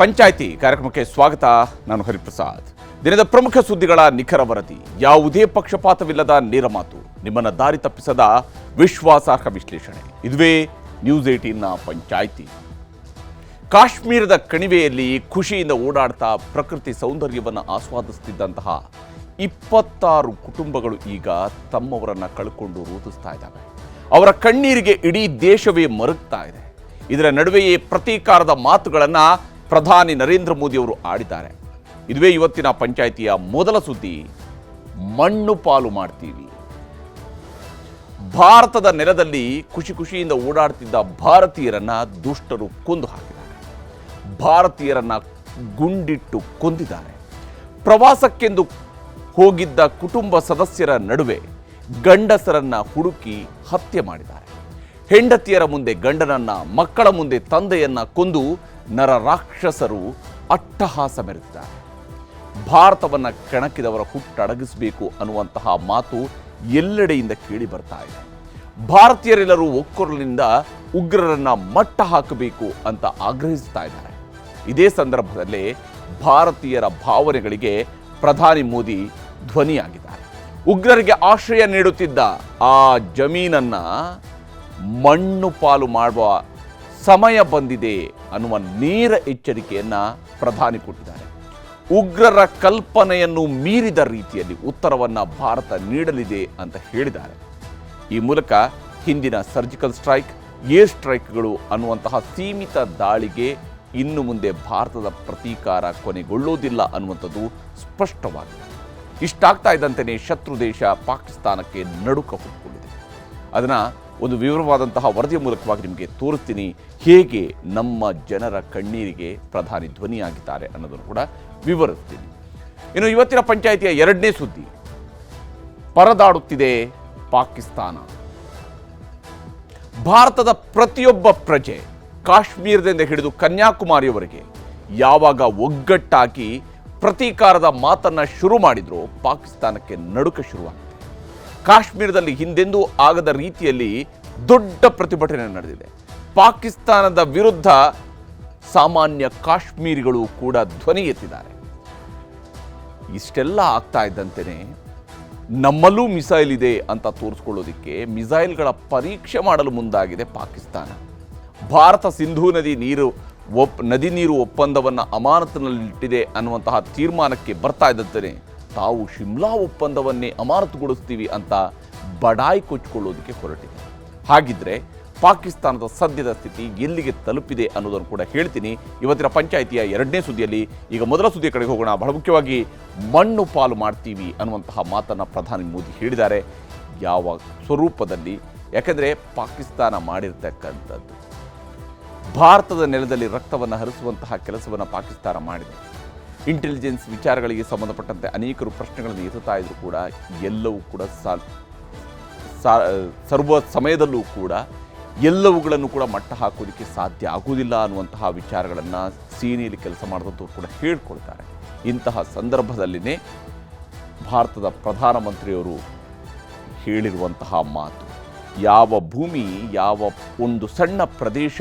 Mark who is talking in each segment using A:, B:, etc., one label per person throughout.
A: ಪಂಚಾಯಿತಿ ಕಾರ್ಯಕ್ರಮಕ್ಕೆ ಸ್ವಾಗತ. ನಾನು ಹರಿಪ್ರಸಾದ್. ದಿನದ ಪ್ರಮುಖ ಸುದ್ದಿಗಳ ನಿಖರ ವರದಿ, ಯಾವುದೇ ಪಕ್ಷಪಾತವಿಲ್ಲದ ನೇರ ಮಾತು, ನಿಮ್ಮನ್ನ ದಾರಿ ತಪ್ಪಿಸದ ವಿಶ್ವಾಸಾರ್ಹ ವಿಶ್ಲೇಷಣೆ. ಇದುವೇ ನ್ಯೂಸ್ 18ನ ಪಂಚಾಯಿತಿ. ಕಾಶ್ಮೀರದ ಕಣಿವೆಯಲ್ಲಿ ಖುಷಿಯಿಂದ ಓಡಾಡ್ತಾ ಪ್ರಕೃತಿ ಸೌಂದರ್ಯವನ್ನು ಆಸ್ವಾದಿಸುತ್ತಿದ್ದಂತಹ 26 ಕುಟುಂಬಗಳು ಈಗ ತಮ್ಮವರನ್ನ ಕಳ್ಕೊಂಡು ರೋಧಿಸ್ತಾ ಇದ್ದಾವೆ. ಅವರ ಕಣ್ಣೀರಿಗೆ ಇಡೀ ದೇಶವೇ ಮರುಗ್ತಾ ಇದೆ. ಇದರ ನಡುವೆಯೇ ಪ್ರತೀಕಾರದ ಮಾತುಗಳನ್ನು ಪ್ರಧಾನಿ ನರೇಂದ್ರ ಮೋದಿ ಅವರು ಆಡಿದ್ದಾರೆ. ಇದುವೇ ಇವತ್ತಿನ ಪಂಚಾಯಿತಿಯ ಮೊದಲ ಸುದ್ದಿ. ಮಣ್ಣು ಪಾಲು ಮಾಡ್ತೀವಿ. ಭಾರತದ ನೆಲದಲ್ಲಿ ಖುಷಿಯಿಂದ ಓಡಾಡ್ತಿದ್ದ ಭಾರತೀಯರನ್ನ ದುಷ್ಟರು ಕೊಂದು ಹಾಕಿದ್ದಾರೆ. ಭಾರತೀಯರನ್ನ ಗುಂಡಿಟ್ಟು ಕೊಂದಿದ್ದಾರೆ. ಪ್ರವಾಸಕ್ಕೆಂದು ಹೋಗಿದ್ದ ಕುಟುಂಬ ಸದಸ್ಯರ ನಡುವೆ ಗಂಡಸರನ್ನ ಹುಡುಕಿ ಹತ್ಯೆ ಮಾಡಿದ್ದಾರೆ. ಹೆಂಡತಿಯರ ಮುಂದೆ ಗಂಡನನ್ನ, ಮಕ್ಕಳ ಮುಂದೆ ತಂದೆಯನ್ನ ಕೊಂದು ನರರಾಕ್ಷಸರು ಅಟ್ಟಹಾಸ ಮೆರೆದಿದ್ದಾರೆ. ಭಾರತವನ್ನು ಕೆಣಕಿದವರ ಹುಟ್ಟಡಗಿಸಬೇಕು ಅನ್ನುವಂತಹ ಮಾತು ಎಲ್ಲೆಡೆಯಿಂದ ಕೇಳಿ ಬರ್ತಾ ಇದೆ. ಭಾರತೀಯರೆಲ್ಲರೂ ಒಕ್ಕೊರಲಿನಿಂದ ಉಗ್ರರನ್ನ ಮಟ್ಟ ಹಾಕಬೇಕು ಅಂತ ಆಗ್ರಹಿಸ್ತಾ ಇದ್ದಾರೆ. ಇದೇ ಸಂದರ್ಭದಲ್ಲೇ ಭಾರತೀಯರ ಭಾವನೆಗಳಿಗೆ ಪ್ರಧಾನಿ ಮೋದಿ ಧ್ವನಿಯಾಗಿದ್ದಾರೆ. ಉಗ್ರರಿಗೆ ಆಶ್ರಯ ನೀಡುತ್ತಿದ್ದ ಆ ಜಮೀನನ್ನ ಮಣ್ಣು ಪಾಲು ಮಾಡುವ ಸಮಯ ಬಂದಿದೆ ಅನ್ನುವ ನೇರ ಎಚ್ಚರಿಕೆಯನ್ನ ಪ್ರಧಾನಿ ಕೊಟ್ಟಿದ್ದಾರೆ. ಉಗ್ರರ ಕಲ್ಪನೆಯನ್ನು ಮೀರಿದ ರೀತಿಯಲ್ಲಿ ಉತ್ತರವನ್ನ ಭಾರತ ನೀಡಲಿದೆ ಅಂತ ಹೇಳಿದ್ದಾರೆ. ಈ ಮೂಲಕ ಹಿಂದಿನ ಸರ್ಜಿಕಲ್ ಸ್ಟ್ರೈಕ್, ಏರ್ ಸ್ಟ್ರೈಕ್ಗಳು ಅನ್ನುವಂತಹ ಸೀಮಿತ ದಾಳಿಗೆ ಇನ್ನು ಮುಂದೆ ಭಾರತದ ಪ್ರತೀಕಾರ ಕೊನೆಗೊಳ್ಳೋದಿಲ್ಲ ಅನ್ನುವಂಥದ್ದು ಸ್ಪಷ್ಟವಾಗಿದೆ. ಇಷ್ಟಾಗ್ತಾ ಇದ್ದಂತೆಯೇ ಶತ್ರು ದೇಶ ಪಾಕಿಸ್ತಾನಕ್ಕೆ ನಡುಕ ಹುಟ್ಟುಕೊಂಡಿದೆ. ಅದನ್ನು ಒಂದು ವಿವರವಾದಂತಹ ವರದಿಯ ಮೂಲಕವಾಗಿ ನಿಮಗೆ ತೋರಿಸ್ತೀನಿ, ಹೇಗೆ ನಮ್ಮ ಜನರ ಕಣ್ಣೀರಿಗೆ ಪ್ರಧಾನಿ ಧ್ವನಿಯಾಗಿದ್ದಾರೆ ಅನ್ನೋದನ್ನು ಕೂಡ ವಿವರಿಸ್ತೀನಿ. ಇನ್ನು ಇವತ್ತಿನ ಪಂಚಾಯಿತಿಯ ಎರಡನೇ ಸುದ್ದಿ, ಪರದಾಡುತ್ತಿದೆ ಪಾಕಿಸ್ತಾನ. ಭಾರತದ ಪ್ರತಿಯೊಬ್ಬ ಪ್ರಜೆ ಕಾಶ್ಮೀರದಿಂದ ಹಿಡಿದು ಕನ್ಯಾಕುಮಾರಿಯವರೆಗೆ ಯಾವಾಗ ಒಗ್ಗಟ್ಟಾಗಿ ಪ್ರತೀಕಾರದ ಮಾತನ್ನ ಶುರು ಮಾಡಿದ್ರೋ ಪಾಕಿಸ್ತಾನಕ್ಕೆ ನಡುಕ ಶುರುವಾಗಿದೆ. ಕಾಶ್ಮೀರದಲ್ಲಿ ಹಿಂದೆಂದೂ ಆಗದ ರೀತಿಯಲ್ಲಿ ದೊಡ್ಡ ಪ್ರತಿಭಟನೆ ನಡೆದಿದೆ. ಪಾಕಿಸ್ತಾನದ ವಿರುದ್ಧ ಸಾಮಾನ್ಯ ಕಾಶ್ಮೀರಿಗಳು ಕೂಡ ಧ್ವನಿ ಎತ್ತಿದ್ದಾರೆ. ಇಷ್ಟೆಲ್ಲ ಆಗ್ತಾ ಇದ್ದಂತೆಯೇ ನಮ್ಮಲ್ಲೂ ಮಿಸೈಲ್ ಇದೆ ಅಂತ ತೋರಿಸ್ಕೊಳ್ಳೋದಕ್ಕೆ ಮಿಸೈಲ್ಗಳ ಪರೀಕ್ಷೆ ಮಾಡಲು ಮುಂದಾಗಿದೆ ಪಾಕಿಸ್ತಾನ. ಭಾರತ ಸಿಂಧೂ ನದಿ ನೀರು ಒಪ್ಪಂದವನ್ನು ಅಮಾನತಿನಲ್ಲಿಟ್ಟಿದೆ ಅನ್ನುವಂತಹ ತೀರ್ಮಾನಕ್ಕೆ ಬರ್ತಾ ಇದ್ದಂತೆಯೇ ತಾವು ಶಿಮ್ಲಾ ಒಪ್ಪಂದವನ್ನೇ ಅಮಾನತುಗೊಳಿಸ್ತೀವಿ ಅಂತ ಬಡಾಯಿ ಕೊಚ್ಚಿಕೊಳ್ಳೋದಕ್ಕೆ ಹೊರಟಿದೆ. ಹಾಗಿದ್ರೆ ಪಾಕಿಸ್ತಾನದ ಸದ್ಯದ ಸ್ಥಿತಿ ಎಲ್ಲಿಗೆ ತಲುಪಿದೆ ಅನ್ನೋದನ್ನು ಕೂಡ ಹೇಳ್ತೀನಿ ಇವತ್ತಿನ ಪಂಚಾಯಿತಿಯ ಎರಡನೇ ಸುದ್ದಿಯಲ್ಲಿ. ಈಗ ಮೊದಲ ಸುದ್ದಿಯ ಕಡೆಗೆ ಹೋಗೋಣ. ಬಹಳ ಮುಖ್ಯವಾಗಿ ಮಣ್ಣು ಪಾಲು ಮಾಡ್ತೀವಿ ಅನ್ನುವಂತಹ ಮಾತನ್ನು ಪ್ರಧಾನಿ ಮೋದಿ ಹೇಳಿದ್ದಾರೆ. ಯಾವ ಸ್ವರೂಪದಲ್ಲಿ? ಯಾಕೆಂದರೆ ಪಾಕಿಸ್ತಾನ ಮಾಡಿರ್ತಕ್ಕಂಥದ್ದು ಭಾರತದ ನೆಲದಲ್ಲಿ ರಕ್ತವನ್ನು ಹರಿಸುವಂತಹ ಕೆಲಸವನ್ನು ಪಾಕಿಸ್ತಾನ ಮಾಡಿದೆ. ಇಂಟೆಲಿಜೆನ್ಸ್ ವಿಚಾರಗಳಿಗೆ ಸಂಬಂಧಪಟ್ಟಂತೆ ಅನೇಕರು ಪ್ರಶ್ನೆಗಳನ್ನು ಎತ್ತುತ್ತಾ ಇದ್ರು ಕೂಡ ಎಲ್ಲವೂ ಕೂಡ ಸರ್ವ ಸಮಯದಲ್ಲೂ ಕೂಡ ಎಲ್ಲವುಗಳನ್ನು ಕೂಡ ಮಟ್ಟ ಹಾಕೋದಕ್ಕೆ ಸಾಧ್ಯ ಆಗುವುದಿಲ್ಲ ಅನ್ನುವಂತಹ ವಿಚಾರಗಳನ್ನು ಸೇನೆಯಲ್ಲಿ ಕೆಲಸ ಮಾಡಿದಂಥವ್ರು ಕೂಡ ಹೇಳ್ಕೊಳ್ತಾರೆ. ಇಂತಹ ಸಂದರ್ಭದಲ್ಲಿನೇ ಭಾರತದ ಪ್ರಧಾನಮಂತ್ರಿಯವರು ಹೇಳಿರುವಂತಹ ಮಾತು, ಯಾವ ಭೂಮಿ, ಯಾವ ಒಂದು ಸಣ್ಣ ಪ್ರದೇಶ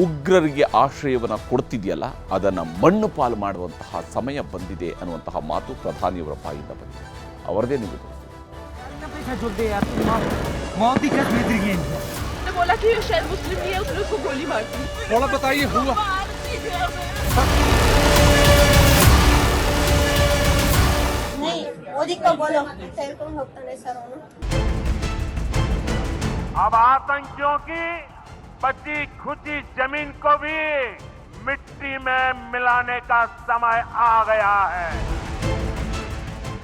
A: ಉಗ್ರರಿಗೆ ಆಶ್ರಯವನ್ನು ಕೊಡ್ತಿದೆಯಲ್ಲ ಅದನ್ನು ಮಣ್ಣು ಪಾಲು ಮಾಡುವಂತಹ ಸಮಯ ಬಂದಿದೆ ಅನ್ನುವಂತಹ ಮಾತು ಪ್ರಧಾನಿಯವರ ಬಾಯಿಂದ ಬಂದಿದೆ. ಅವರದೇ ನೀವು
B: बची खुची जमीन को भी मिट्टी में मिलाने का समय आ गया है.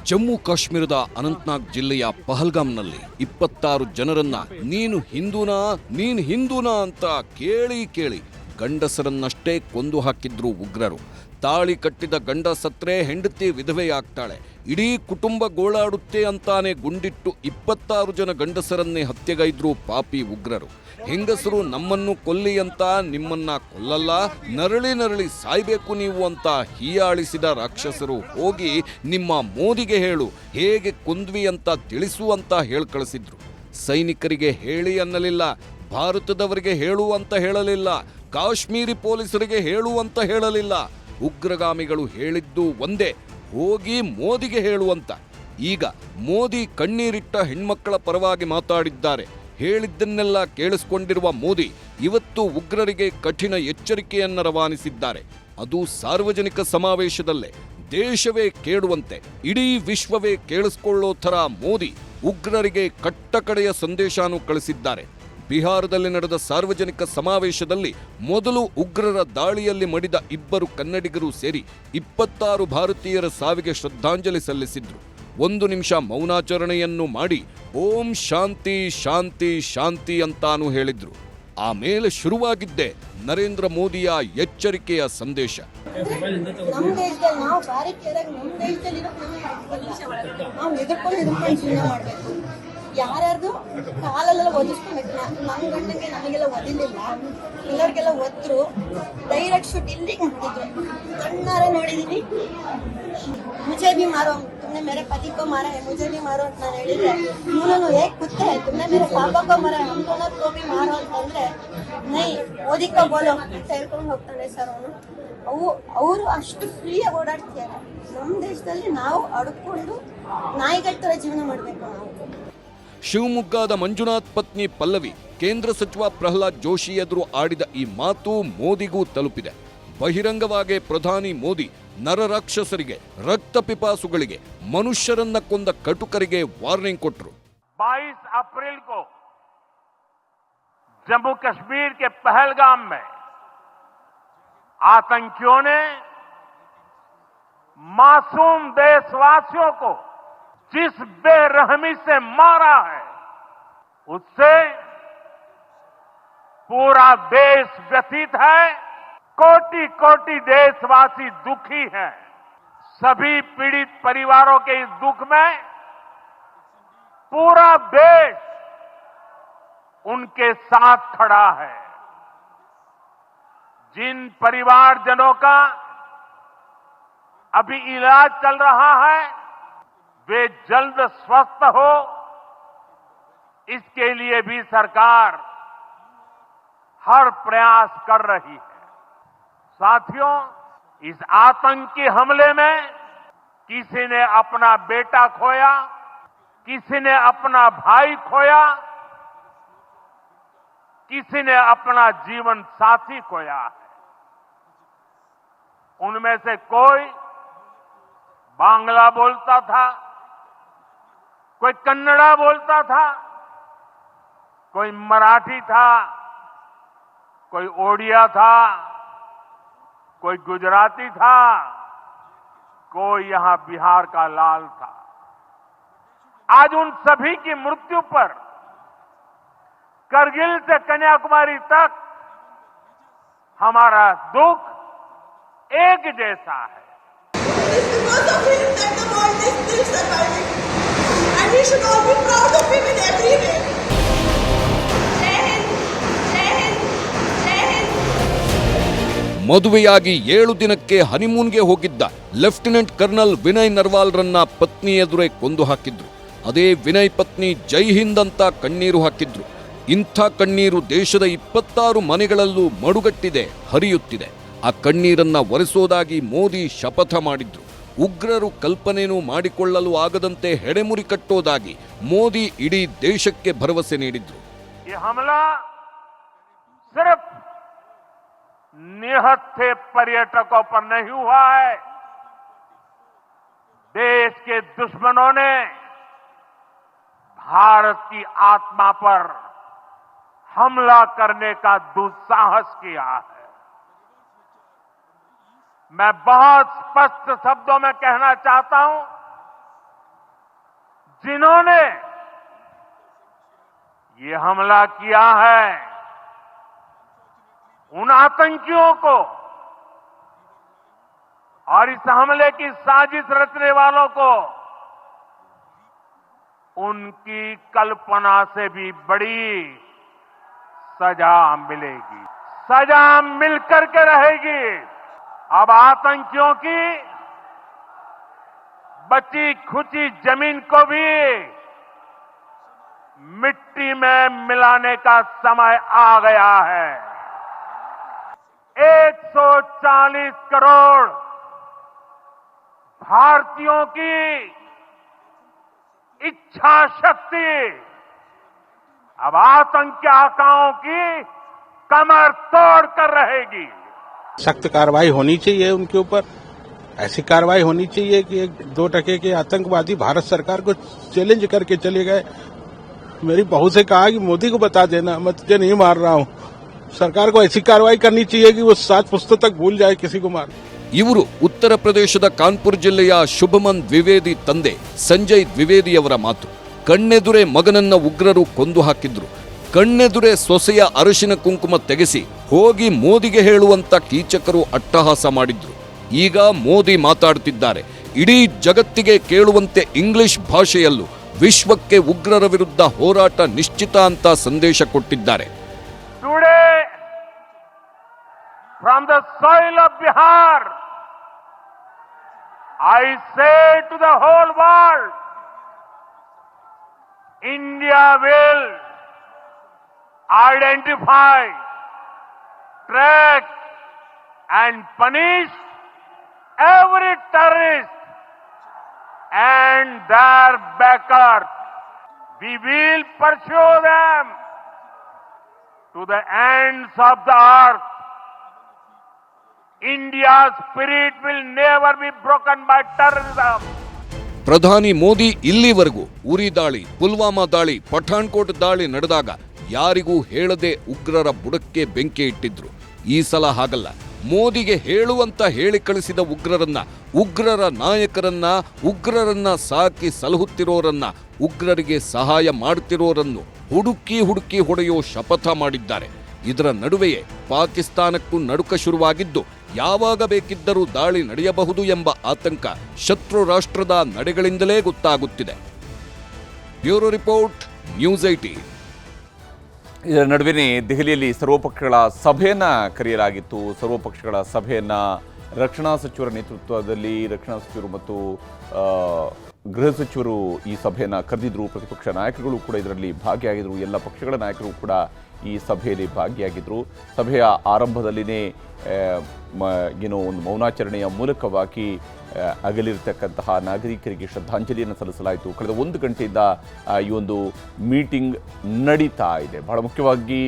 C: ಜಮ್ಮು ಕಾಶ್ಮೀರದ ಅನಂತನಾಗ್ ಜಿಲ್ಲೆಯ ಪಹಲ್ಗಾಮ್ನಲ್ಲಿ 26 ಜನರನ್ನ ನೀನು ಹಿಂದೂನಾ ಅಂತ ಕೇಳಿ ಗಂಡಸರನ್ನಷ್ಟೇ ಕೊಂದು ಹಾಕಿದ್ರು ಉಗ್ರರು. ತಾಳಿ ಕಟ್ಟಿದ ಗಂಡ ಸತ್ರೆ ಹೆಂಡತಿ ವಿಧವೆಯಾಗ್ತಾಳೆ, ಇಡೀ ಕುಟುಂಬ ಗೋಳಾಡುತ್ತೆ ಅಂತಾನೆ ಗುಂಡಿಟ್ಟು 26 ಜನ ಗಂಡಸರನ್ನೇ ಹತ್ಯೆಗೈದ್ರು ಪಾಪಿ ಉಗ್ರರು. ಹೆಂಗಸರು ನಮ್ಮನ್ನು ಕೊಲ್ಲಿ ಅಂತ ನಿಮ್ಮನ್ನ ಕೊಲ್ಲಲ್ಲ, ನರಳಿ ಸಾಯ್ಬೇಕು ನೀವು ಅಂತ ಹೀಯಾಳಿಸಿದ ರಾಕ್ಷಸರು ಹೋಗಿ ನಿಮ್ಮ ಮೋದಿಗೆ ಹೇಳು, ಹೇಗೆ ಕೊಂದ್ವಿ ಅಂತ ತಿಳಿಸು ಅಂತ ಕಳಿಸಿದ್ರು. ಸೈನಿಕರಿಗೆ ಹೇಳಿ ಅನ್ನಲಿಲ್ಲ, ಭಾರತದವರಿಗೆ ಹೇಳು ಅಂತ ಹೇಳಲಿಲ್ಲ, ಕಾಶ್ಮೀರಿ ಪೊಲೀಸರಿಗೆ ಹೇಳು ಅಂತ ಹೇಳಲಿಲ್ಲ. ಉಗ್ರಗಾಮಿಗಳು ಹೇಳಿದ್ದು ಒಂದೇ, ಹೋಗಿ ಮೋದಿಗೆ ಹೇಳುವಂತ. ಈಗ ಮೋದಿ ಕಣ್ಣೀರಿಟ್ಟ ಹೆಣ್ಮಕ್ಕಳ ಪರವಾಗಿ ಮಾತಾಡಿದ್ದಾರೆ. ಹೇಳಿದ್ದನ್ನೆಲ್ಲ ಕೇಳಿಸಿಕೊಂಡಿರುವ ಮೋದಿ ಇವತ್ತು ಉಗ್ರರಿಗೆ ಕಠಿಣ ಎಚ್ಚರಿಕೆಯನ್ನು ರವಾನಿಸಿದ್ದಾರೆ. ಅದು ಸಾರ್ವಜನಿಕ ಸಮಾವೇಶದಲ್ಲೇ. ದೇಶವೇ ಕೇಳುವಂತೆ, ಇಡೀ ವಿಶ್ವವೇ ಕೇಳಿಸಿಕೊಳ್ಳೋ ಥರ ಮೋದಿ ಉಗ್ರರಿಗೆ ಕಟ್ಟಕಡೆಯ ಸಂದೇಶನೂ ಕಳಿಸಿದ್ದಾರೆ. ಬಿಹಾರದಲ್ಲಿ ನಡೆದ ಸಾರ್ವಜನಿಕ ಸಮಾವೇಶದಲ್ಲಿ ಮೊದಲು ಉಗ್ರರ ದಾಳಿಯಲ್ಲಿ ಮಡಿದ 2 ಕನ್ನಡಿಗರು ಸೇರಿ 26 ಭಾರತೀಯರ ಸಾವಿಗೆ ಶ್ರದ್ಧಾಂಜಲಿ ಸಲ್ಲಿಸಿದ್ರು. 1 ನಿಮಿಷ ಮೌನಾಚರಣೆಯನ್ನು ಮಾಡಿ ಓಂ ಶಾಂತಿ ಶಾಂತಿ ಶಾಂತಿ ಅಂತಾನೂ ಹೇಳಿದ್ರು. ಆಮೇಲೆ ಶುರುವಾಗಿದ್ದೆ ನರೇಂದ್ರ ಮೋದಿಯ ಎಚ್ಚರಿಕೆಯ ಸಂದೇಶ.
D: ನಮ್ಮ ದೇಶದಲ್ಲಿ ನಾವು ಭಾರತೀಯರಾಗಿ ನಮ್ಮ ದೇಶದಲ್ಲಿ ನಾವು ಎದುರ್ಕೊಂಡು ಜೀವನ ಮಾಡಬೇಕು. ಯಾರ್ಯಾರ್ದು ಕಾಲೆಲ್ಲ ಒದಿಸ್ಕೊಬೇಕು. ನಮ್ಮ ಗಂಡಂಗೆ ನಮಗೆಲ್ಲ ಒದಿಲಿಲ್ಲ, ಎಲ್ಲರಿಗೆಲ್ಲ ಒದ್ರು. ಡೈರೆಕ್ಟ್ ಶೂಟ್ ಇಲ್ಲಿಗೆ ಹಾಕಿದ್ರು, ಕಣ್ಣಾರೆ ನೋಡಿದೀನಿ. मुझे भी मारो, तुमने मेरे पति को मारा है, मुझे भी मारो ಅಂತ ನಾನು ಹೇಳಿದ್ರೆ ಇವನು ಹೇಗೆ ಕುತ್ತೆ तुमने मेरे पापा को मारा है, हम दोनों को भी मारो ಅಂತಂದ್ರೆ ನೈ ಮೋದಿ ಕೋ ಬೋಲೋ ಅಂತ ಹೇಳ್ಕೊಂಡು ಹೋಗ್ತಾನೆ ಸರ್ ಅವನು. ಅವರು ಅಷ್ಟು ಫ್ರೀಯಾಗಿ ಓಡಾಡ್ತಿದ್ದಾರೆ. ನಮ್ಮ ದೇಶದಲ್ಲಿ ನಾವು ಅಡ್ಕೊಂಡು ನಾಯಿಗಳ ಥರ ಜೀವನ ಮಾಡಬೇಕು ನಾವು.
C: ಶಿವಮೊಗ್ಗದ ಮಂಜುನಾಥ್ ಪತ್ನಿ ಪಲ್ಲವಿ ಕೇಂದ್ರ ಸಚಿವ ಪ್ರಹ್ಲಾದ್ ಜೋಶಿ ಎದುರು ಆಡಿದ ಈ ಮಾತು ಮೋದಿಗೂ ತಲುಪಿದೆ. ಬಹಿರಂಗವಾಗಿ ಪ್ರಧಾನಿ ಮೋದಿ ನರರಾಕ್ಷಸರಿಗೆ, ರಕ್ತ ಪಿಪಾಸುಗಳಿಗೆ, ಮನುಷ್ಯರನ್ನ ಕೊಂದ ಕಟುಕರಿಗೆ ವಾರ್ನಿಂಗ್ ಕೊಟ್ಟರು.
B: 22 अप्रैल को जम्मू कश्मीर के पहलगाम में आतंकियों ने मासूम देशवासियों को जिस बेरहमी से मारा है, उससे पूरा देश व्यथित है. कोटि कोटि देशवासी दुखी हैं. सभी पीड़ित परिवारों के इस दुख में पूरा देश उनके साथ खड़ा है. जिन परिवारजनों का अभी इलाज चल रहा है, वे जल्द स्वस्थ हो, इसके लिए भी सरकार हर प्रयास कर रही है. साथियों, इस आतंकी हमले में किसी ने अपना बेटा खोया, किसी ने अपना भाई खोया, किसी ने अपना जीवन साथी खोया है. उनमें से कोई बांग्ला बोलता था, कोई कन्नड़ा बोलता था, कोई मराठी था, कोई ओडिया था, कोई गुजराती था, कोई यहां बिहार का लाल था. आज उन सभी की मृत्यु पर करगिल से कन्याकुमारी तक हमारा दुख एक जैसा है.
C: ಮದುವೆಯಾಗಿ 7 ದಿನಕ್ಕೆ ಹನಿಮೂನ್ಗೆ ಹೋಗಿದ್ದ ಲೆಫ್ಟಿನೆಂಟ್ ಕರ್ನಲ್ ವಿನಯ್ ನರ್ವಾಲ್ರನ್ನ ಪತ್ನಿ ಎದುರೇ ಕೊಂದು ಹಾಕಿದ್ರು. ಅದೇ ವಿನಯ್ ಪತ್ನಿ ಜೈ ಹಿಂದ್ ಅಂತ ಕಣ್ಣೀರು ಹಾಕಿದ್ರು. ಇಂಥ ಕಣ್ಣೀರು ದೇಶದ 26 ಮನೆಗಳಲ್ಲೂ ಮಡುಗಟ್ಟಿದೆ, ಹರಿಯುತ್ತಿದೆ. ಆ ಕಣ್ಣೀರನ್ನ ಒರೆಸೋದಾಗಿ ಮೋದಿ ಶಪಥ ಮಾಡಿದ್ರು. ಉಗ್ರರು ಕಲ್ಪನೆನೂ ಮಾಡಿಕೊಳ್ಳಲು ಆಗದಂತೆ ಹೆಡೆಮುರಿ ಕಟ್ಟೋದಾಗಿ ಮೋದಿ ಇಡೀ ದೇಶಕ್ಕೆ ಭರವಸೆ ನೀಡಿದ್ರು.
B: ये हमला सिर्फ निहत्थे पर्यटकों पर नहीं हुआ है. देश के दुश्मनों ने भारत की आत्मा पर हमला करने का दुस्साहस किया है. मैं बहुत स्पष्ट शब्दों में कहना चाहता हूं, जिन्होंने ये हमला किया है, उन आतंकियों को और इस हमले की साजिश रचने वालों को उनकी कल्पना से भी बड़ी सजा मिलेगी. सजा मिलकर के रहेगी. अब आतंकियों की बची खुची जमीन को भी मिट्टी में मिलाने का समय आ गया है. 140 करोड़ भारतीयों की इच्छा शक्ति अब आतंक के आकाओं की कमर तोड़ कर रहेगी।
E: सख्त कार्रवाई होनी चाहिए उनके ऊपर। ऐसी कार्रवाई होनी चाहिए कि 2% के आतंकवादी भारत सरकार को चैलेंज करके चले गए। मेरी बहू से कहा कि मोदी को बता देना, मैं तुझे नहीं मार रहा हूं। सरकार को ऐसी कार्रवाई करनी चाहिए कि वो 7 पुस्तक तक भूल जाए किसी को मार।
C: ಇವರು ಉತ್ತರ ಪ್ರದೇಶದ ಕಾನ್ಪುರ್ ಜಿಲ್ಲೆಯ ಶುಭಮನ್ ದ್ವಿವೇದಿ ತಂದೆ ಸಂಜಯ್ ದ್ವಿವೇದಿಯವರ ಮಾತು. ಕಣ್ಣೆದುರೇ ಮಗನನ್ನ ಉಗ್ರರು ಕೊಂದು ಹಾಕಿದ್ರು. ಕಣ್ಣೆದುರೇ ಸೊಸೆಯ ಅರಿಶಿನ ಕುಂಕುಮ ತೆಗೆಸಿ ಹೋಗಿ ಮೋದಿಗೆ ಹೇಳುವಂತ ಕೀಚಕರು ಅಟ್ಟಹಾಸ ಮಾಡಿದ್ರು. ಈಗ ಮೋದಿ ಮಾತಾಡುತ್ತಿದ್ದಾರೆ. ಇಡೀ ಜಗತ್ತಿಗೆ ಕೇಳುವಂತೆ ಇಂಗ್ಲಿಷ್ ಭಾಷೆಯಲ್ಲೂ ವಿಶ್ವಕ್ಕೆ ಉಗ್ರರ ವಿರುದ್ಧ ಹೋರಾಟ ನಿಶ್ಚಿತ ಅಂತ ಸಂದೇಶ ಕೊಟ್ಟಿದ್ದಾರೆ.
B: From the soil of Bihar, I say to the whole world, India will identify, track and punish every terrorist and their backers. We will pursue them to the ends of the earth. India's spirit will never be broken by terrorism.
C: ಪ್ರಧಾನಿ ಮೋದಿ ಇಲ್ಲಿವರೆಗೂ ಉರಿ ದಾಳಿ, ಪುಲ್ವಾಮಾ ದಾಳಿ, ಪಠಾಣ್ಕೋಟ್ ದಾಳಿ ನಡೆದಾಗ ಯಾರಿಗೂ ಹೇಳದೆ ಉಗ್ರರ ಬುಡಕ್ಕೆ ಬೆಂಕಿ ಇಟ್ಟಿದ್ರು. ಈ ಸಲ ಹಾಗಲ್ಲ. ಮೋದಿಗೆ ಹೇಳುವಂತ ಹೇಳಿ ಕಳಿಸಿದ ಉಗ್ರರನ್ನ, ಉಗ್ರರ ನಾಯಕರನ್ನ, ಉಗ್ರರನ್ನ ಸಾಕಿ ಸಲಹುತ್ತಿರೋರನ್ನ, ಉಗ್ರರಿಗೆ ಸಹಾಯ ಮಾಡುತ್ತಿರೋರನ್ನು ಹುಡುಕಿ ಹೊಡೆಯೋ ಶಪಥ ಮಾಡಿದ್ದಾರೆ. ಇದರ ನಡುವೆಯೇ ಪಾಕಿಸ್ತಾನಕ್ಕೂ ನಡುಕ ಶುರುವಾಗಿದ್ದು ಯಾವಾಗ ಬೇಕಿದ್ದರೂ ದಾಳಿ ನಡೆಯಬಹುದು ಎಂಬ ಆತಂಕ ಶತ್ರು ರಾಷ್ಟ್ರದ ನಡೆಗಳಿಂದಲೇ ಗೊತ್ತಾಗುತ್ತಿದೆ. Bureau report, news 18.
A: ಇದರ ನಡುವೆ ದೆಹಲಿಯಲ್ಲಿ ಸರ್ವಪಕ್ಷಗಳ ಸಭೆಯನ್ನು ಕರೆಯಲಾಗಿತ್ತು. ಸರ್ವಪಕ್ಷಗಳ ಸಭೆಯನ್ನು ರಕ್ಷಣಾ ಸಚಿವರ ನೇತೃತ್ವದಲ್ಲಿ ರಕ್ಷಣಾ ಸಚಿವರು ಮತ್ತು ಗೃಹ ಸಚಿವರು ಈ ಸಭೆಯನ್ನು ಕರೆದಿದ್ರು. ಪ್ರತಿಪಕ್ಷ ನಾಯಕರುಗಳು ಕೂಡ ಇದರಲ್ಲಿ ಭಾಗಿಯಾಗಿದ್ದರು. ಎಲ್ಲ ಪಕ್ಷಗಳ ನಾಯಕರು ಕೂಡ ಈ ಸಭೆಯಲ್ಲಿ ಭಾಗಿಯಾಗಿದ್ದರು. ಸಭೆಯ ಆರಂಭದಲ್ಲಿನೇ ಒಂದು ಮೌನಾಚರಣೆಯ ಮೂಲಕವಾಗಿ ಅಗಲಿರ್ತಕ್ಕಂತಹ ನಾಗರಿಕರಿಗೆ ಶ್ರದ್ಧಾಂಜಲಿಯನ್ನು ಸಲ್ಲಿಸಲಾಯಿತು. ಕಳೆದ 1 ಗಂಟೆಯಿಂದ ಈ ಒಂದು ಮೀಟಿಂಗ್ ನಡೀತಾ ಇದೆ. ಬಹಳ ಮುಖ್ಯವಾಗಿ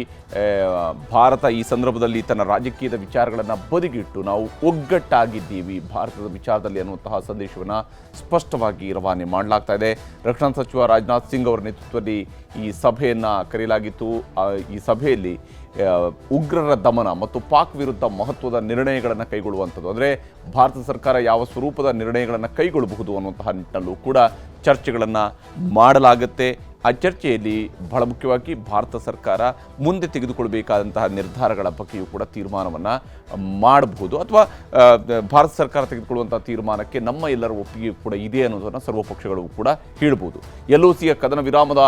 A: ಭಾರತ ಈ ಸಂದರ್ಭದಲ್ಲಿ ತನ್ನ ರಾಜಕೀಯದ ವಿಚಾರಗಳನ್ನು ಬದಿಗಿಟ್ಟು ನಾವು ಒಗ್ಗಟ್ಟಾಗಿದ್ದೀವಿ ಭಾರತದ ವಿಚಾರದಲ್ಲಿ ಅನ್ನುವಂತಹ ಸಂದೇಶವನ್ನು ಸ್ಪಷ್ಟವಾಗಿ ರವಾನೆ ಮಾಡಲಾಗ್ತಾ ಇದೆ. ರಕ್ಷಣಾ ಸಚಿವ ರಾಜನಾಥ್ ಸಿಂಗ್ ಅವರ ನೇತೃತ್ವದಲ್ಲಿ ಈ ಸಭೆಯನ್ನು ಕರೆಯಲಾಗಿತ್ತು. ಈ ಸಭೆಯಲ್ಲಿ ಉಗ್ರರ ದಮನ ಮತ್ತು ಪಾಕ್ ವಿರುದ್ಧ ಮಹತ್ವದ ನಿರ್ಣಯಗಳನ್ನು ಕೈಗೊಳ್ಳುವಂಥದ್ದು, ಅಂದರೆ ಭಾರತ ಸರ್ಕಾರ ಯಾವ ಸ್ವರೂಪದ ನಿರ್ಣಯಗಳನ್ನು ಕೈಗೊಳ್ಳಬಹುದು ಅನ್ನುವಂತಹ ನಿಟ್ಟಿನಲ್ಲೂ ಕೂಡ ಚರ್ಚೆಗಳನ್ನು ಮಾಡಲಾಗುತ್ತೆ. ಆ ಚರ್ಚೆಯಲ್ಲಿ ಬಹಳ ಮುಖ್ಯವಾಗಿ ಭಾರತ ಸರ್ಕಾರ ಮುಂದೆ ತೆಗೆದುಕೊಳ್ಬೇಕಾದಂತಹ ನಿರ್ಧಾರಗಳ ಬಗ್ಗೆಯೂ ಕೂಡ ತೀರ್ಮಾನವನ್ನು ಮಾಡಬಹುದು, ಅಥವಾ ಭಾರತ ಸರ್ಕಾರ ತೆಗೆದುಕೊಳ್ಳುವಂಥ ತೀರ್ಮಾನಕ್ಕೆ ನಮ್ಮ ಎಲ್ಲರ ಒಪ್ಪಿಗೆ ಕೂಡ ಇದೆ ಅನ್ನೋದನ್ನು ಸರ್ವಪಕ್ಷಗಳು ಕೂಡ ಹೇಳ್ಬೋದು. LOCಯ ಕದನ ವಿರಾಮದ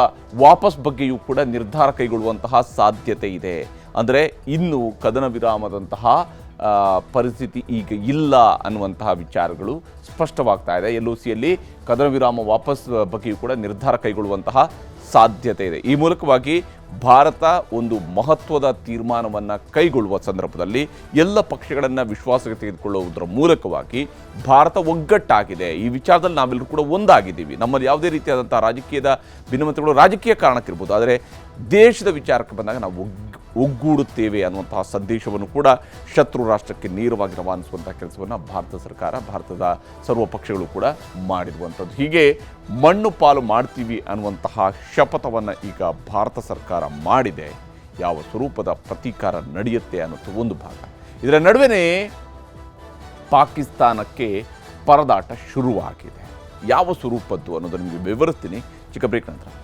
A: ವಾಪಸ್ ಬಗ್ಗೆಯೂ ಕೂಡ ನಿರ್ಧಾರ ಕೈಗೊಳ್ಳುವಂತಹ ಸಾಧ್ಯತೆ ಇದೆ. ಅಂದರೆ ಇನ್ನು ಕದನ ವಿರಾಮದಂತಹ ಪರಿಸ್ಥಿತಿ ಈಗ ಇಲ್ಲ ಅನ್ನುವಂತಹ ವಿಚಾರಗಳು ಸ್ಪಷ್ಟವಾಗ್ತಾ ಇದೆ. LOCಯಲ್ಲಿ ಕದನ ವಿರಾಮ ವಾಪಸ್ ಬಗ್ಗೆಯೂ ಕೂಡ ನಿರ್ಧಾರ ಕೈಗೊಳ್ಳುವಂತಹ ಸಾಧ್ಯತೆ ಇದೆ. ಈ ಮೂಲಕವಾಗಿ ಭಾರತ ಒಂದು ಮಹತ್ವದ ತೀರ್ಮಾನವನ್ನು ಕೈಗೊಳ್ಳುವ ಸಂದರ್ಭದಲ್ಲಿ ಎಲ್ಲ ಪಕ್ಷಗಳನ್ನು ವಿಶ್ವಾಸಕ್ಕೆ ತೆಗೆದುಕೊಳ್ಳುವುದರ ಮೂಲಕವಾಗಿ ಭಾರತ ಒಗ್ಗಟ್ಟಾಗಿದೆ. ಈ ವಿಚಾರದಲ್ಲಿ ನಾವೆಲ್ಲರೂ ಕೂಡ ಒಂದಾಗಿದ್ದೀವಿ. ನಮ್ಮಲ್ಲಿ ಯಾವುದೇ ರೀತಿಯಾದಂಥ ರಾಜಕೀಯದ ಭಿನ್ನಮತಗಳು ರಾಜಕೀಯ ಕಾರಣಕ್ಕಿರ್ಬೋದು, ಆದರೆ ದೇಶದ ವಿಚಾರಕ್ಕೆ ಬಂದಾಗ ನಾವು ಒಗ್ಗೂಡುತ್ತೇವೆ ಅನ್ನುವಂತಹ ಸಂದೇಶವನ್ನು ಕೂಡ ಶತ್ರು ರಾಷ್ಟ್ರಕ್ಕೆ ನೇರವಾಗಿ ರವಾನಿಸುವಂಥ ಕೆಲಸವನ್ನು ಭಾರತ ಸರ್ಕಾರ, ಭಾರತದ ಸರ್ವ ಪಕ್ಷಗಳು ಕೂಡ ಮಾಡಿರುವಂಥದ್ದು. ಹೀಗೆ ಮಣ್ಣು ಪಾಲು ಮಾಡ್ತೀವಿ ಅನ್ನುವಂತಹ ಶಪಥವನ್ನು ಈಗ ಭಾರತ ಸರ್ಕಾರ ಮಾಡಿದೆ. ಯಾವ ಸ್ವರೂಪದ ಪ್ರತೀಕಾರ ನಡೆಯುತ್ತೆ ಅನ್ನೋದು ಒಂದು ಭಾಗ. ಇದರ ನಡುವೆ ಪಾಕಿಸ್ತಾನಕ್ಕೆ ಪರದಾಟ ಶುರುವಾಗಿದೆ. ಯಾವ ಸ್ವರೂಪದ್ದು ಅನ್ನೋದನ್ನು ನಿಮಗೆ ವಿವರಿಸ್ತೀನಿ ಚಿಕ್ಕ ಬ್ರೇಕ್ ನಂತರ.